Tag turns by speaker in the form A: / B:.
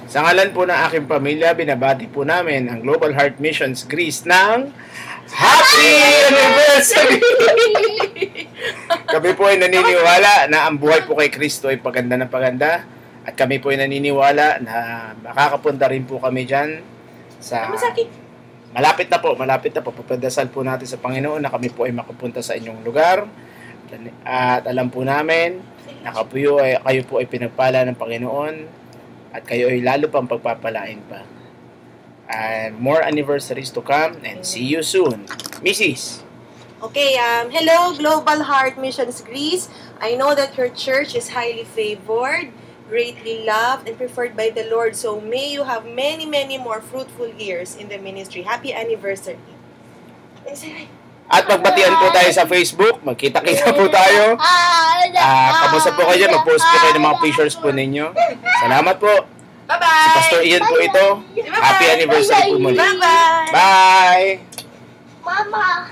A: Sa ngalan po ng aking pamilya, binabati po namin ang Global Heart Missions Greece ng Happy Anniversary! Kami po ay naniniwala na ang buhay po kay Kristo ay paganda na paganda. At kami po ay naniniwala na makakapunta rin po kami dyan sa... Malapit na po. Papadasal po natin sa Panginoon na kami po ay makapunta sa inyong lugar. At alam po namin na kayo po ay pinagpala ng Panginoon at kayo ay lalo pang pagpapalain pa. And more anniversaries to come and see you soon. Mrs.
B: Okay, hello Global Heart Missions Greece. I know that your church is highly favored, greatly loved, and preferred by the Lord. So may you have many, many more fruitful years in the ministry. Happy anniversary.
A: At magbatian po tayo sa Facebook. Magkita-kita po tayo. Kamusta po kayo? Mag-post po kayo ng mga pictures po ninyo. Salamat po.
B: Bye-bye.
A: Si Pastor Ian po ito. Happy anniversary po muli.
B: Bye-bye.
A: Bye.
C: Mama.